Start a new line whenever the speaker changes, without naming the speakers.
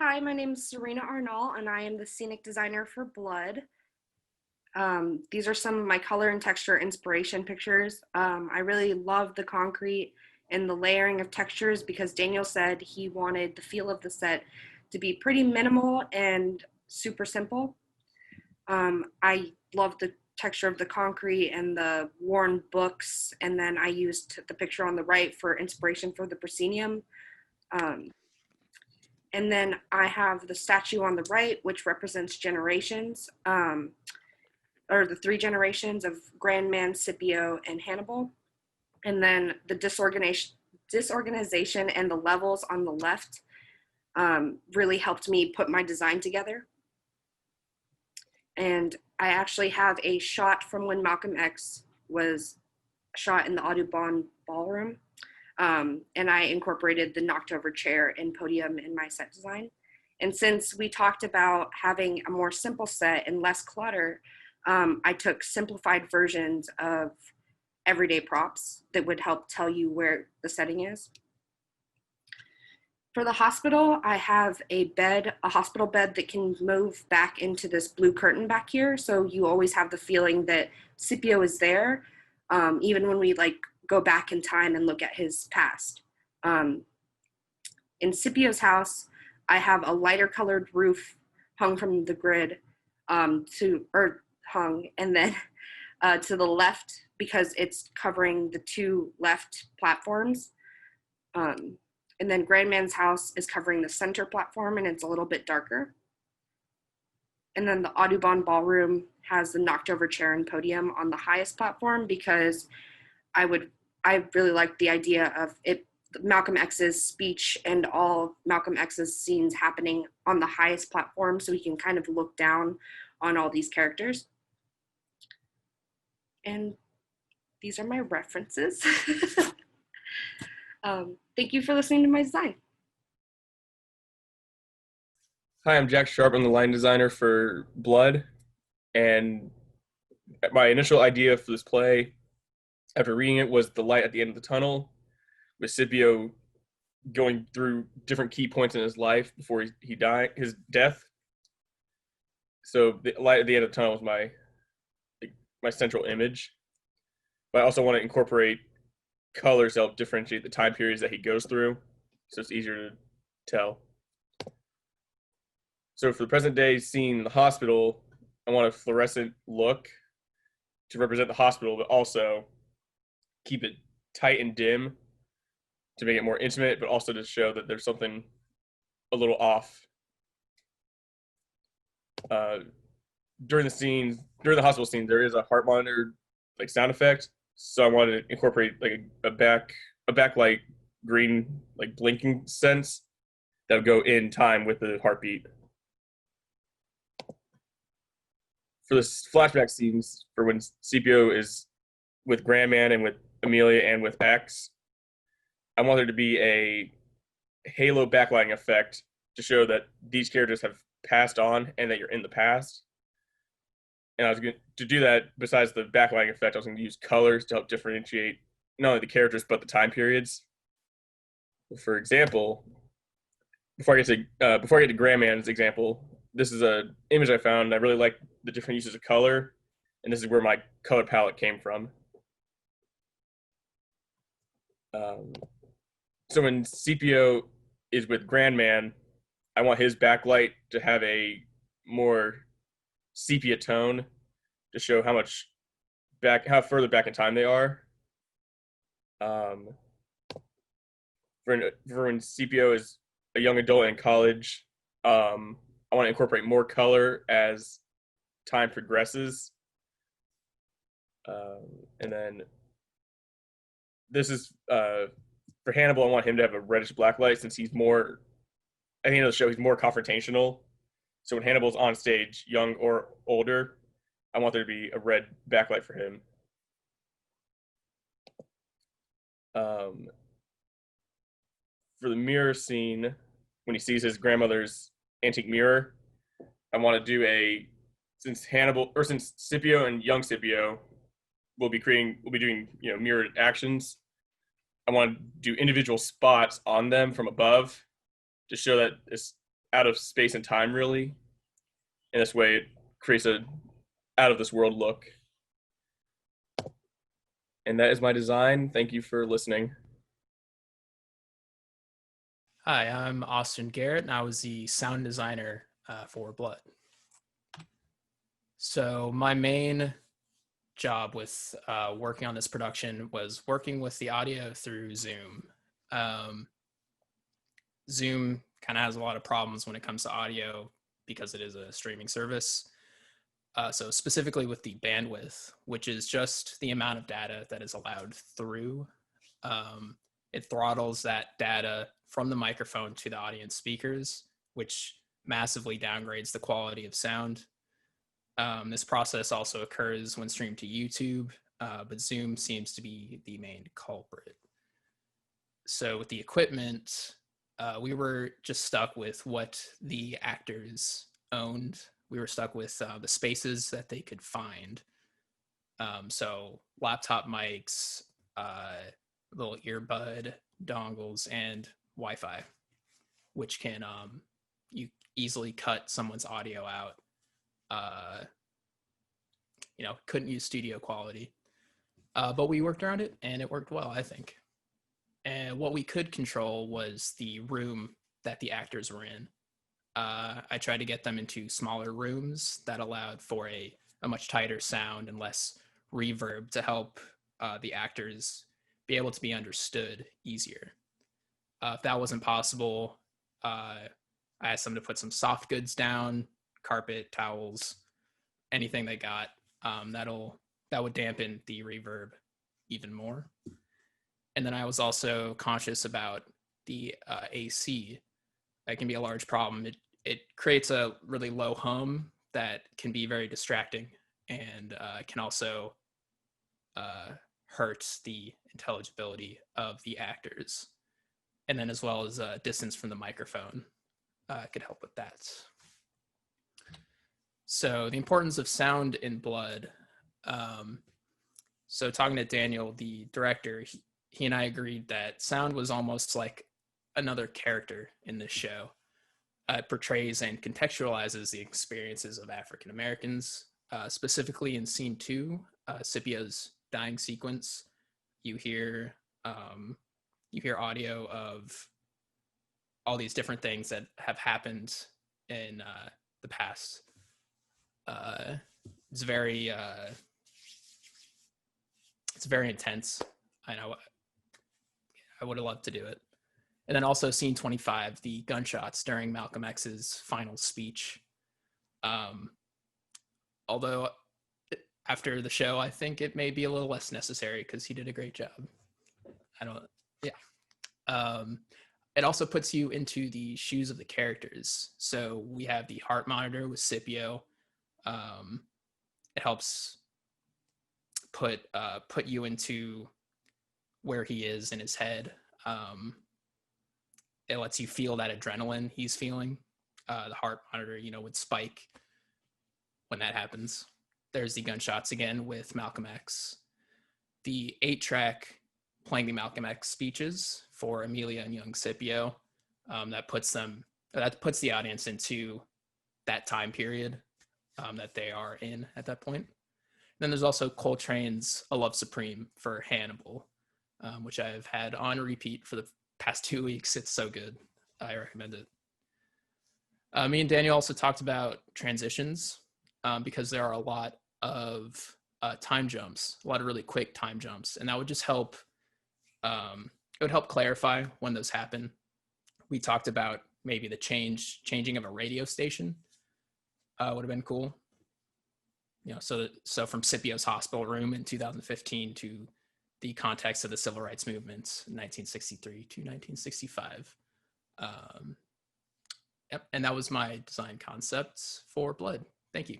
Hi, my name is Surena Arnall, and I am the scenic designer for Blood. These are some of my color and texture inspiration pictures. I really love the concrete and the layering of textures because Daniel said he wanted the feel of the set to be pretty minimal and super simple. I love the texture of the concrete and the worn books, and then I used the picture on the right for inspiration for the proscenium. Um, And then I have the statue on the right, which represents generations, or the three generations of Grandman, Scipio, and Hannibal. And then the disorganization and the levels on the left really helped me put my design together. And I actually have a shot from when Malcolm X was shot in the Audubon Ballroom. And I incorporated the knocked over chair and podium in my set design. And since we talked about having a more simple set and less clutter, I took simplified versions of everyday props that would help tell you where the setting is. For the hospital, I have a hospital bed that can move back into this blue curtain back here. So you always have the feeling that Scipio is there, even when we go back in time and look at his past. In Scipio's house, I have a lighter colored roof hung from the grid and then to the left, because it's covering the two left platforms. And then Grandman's house is covering the center platform and it's a little bit darker. And then the Audubon Ballroom has the knocked over chair and podium on the highest platform because I really like the idea of Malcolm X's speech and all Malcolm X's scenes happening on the highest platform, so we can kind of look down on all these characters. And these are my references. Thank you for listening to my design.
Hi, I'm Jack Sharp. I'm the line designer for Blood. And my initial idea for this play, after reading it, was the light at the end of the tunnel, with Scipio going through different key points in his life before he died, his death. So the light at the end of the tunnel was my central image. But I also want to incorporate colors to help differentiate the time periods that he goes through, so it's easier to tell. So for the present day scene in the hospital, I want a fluorescent look to represent the hospital, but also keep it tight and dim to make it more intimate, but also to show that there's something a little off. During the hospital scene, there is a heart monitor sound effect. So I wanted to incorporate a backlight green blinking sense that would go in time with the heartbeat. For the flashback scenes, for when Scipio is with Grandman and with Amelia and with X, I want there to be a halo backlighting effect to show that these characters have passed on and that you're in the past. And I was going to do that. Besides the backlighting effect, I was going to use colors to help differentiate not only the characters but the time periods. For example, before I get to Grandman's example, this is an image I found. I really like the different uses of color, and this is where my color palette came from. So when Scipio is with Grandman, I want his backlight to have a more sepia tone to show how further back in time they are. For when Scipio is a young adult in college, I want to incorporate more color as time progresses. And then this is for Hannibal. I want him to have a reddish black light since he's more, at the end of the show, he's more confrontational. So when Hannibal's on stage, young or older, I want there to be a red backlight for him. For the mirror scene, when he sees his grandmother's antique mirror, I want to do since Scipio and young Scipio will be doing mirrored actions, I want to do individual spots on them from above to show that out of space and time, really. In this way, it creates a out of this world look. And that is my design. Thank you for listening.
Hi, I'm Austin Garrett, and I was the sound designer for Blood. So my main job with working on this production was working with the audio through Zoom. Zoom kind of has a lot of problems when it comes to audio because it is a streaming service. So specifically with the bandwidth, which is just the amount of data that is allowed through. It throttles that data from the microphone to the audience speakers, which massively downgrades the quality of sound. This process also occurs when streamed to YouTube, but Zoom seems to be the main culprit. So with the equipment, we were just stuck with what the actors owned. We were stuck with the spaces that they could find. So laptop mics, little earbud dongles, and Wi-Fi, which can you easily cut someone's audio out. Couldn't use studio quality, but we worked around it and it worked well, I think. And what we could control was the room that the actors were in. I tried to get them into smaller rooms that allowed for a much tighter sound and less reverb to help the actors be able to be understood easier. If that wasn't possible, I asked them to put some soft goods down, carpet, towels, anything they got. That would dampen the reverb even more. And then I was also conscious about the AC. That can be a large problem. It creates a really low hum that can be very distracting and can also hurt the intelligibility of the actors. And then as well as distance from the microphone could help with that. So the importance of sound in Blood. So talking to Daniel, the director, he and I agreed that sound was almost like another character in this show. It portrays and contextualizes the experiences of African Americans, specifically in scene 2, Scipio's dying sequence. You hear audio of all these different things that have happened in the past. It's very intense. I know. I would have loved to do it. And then also scene 25, the gunshots during Malcolm X's final speech. Although after the show, I think it may be a little less necessary because he did a great job. It also puts you into the shoes of the characters. So we have the heart monitor with Scipio. It helps put you into where he is in his head. It lets you feel that adrenaline he's feeling. The heart monitor, would spike when that happens. There's the gunshots again with Malcolm X. The 8-track playing the Malcolm X speeches for Amelia and young Scipio. That puts the audience into that time period that they are in at that point. Then there's also Coltrane's A Love Supreme for Hannibal, which I've had on repeat for the past 2 weeks. It's so good. I recommend it. Me and Daniel also talked about transitions because there are a lot of time jumps, a lot of really quick time jumps, and that would just help. It would help clarify when those happen. We talked about maybe the changing of a radio station would have been cool. So from Scipio's hospital room in 2015 to the context of the civil rights movement, 1963 to 1965. And that was my design concepts for Blood. Thank you.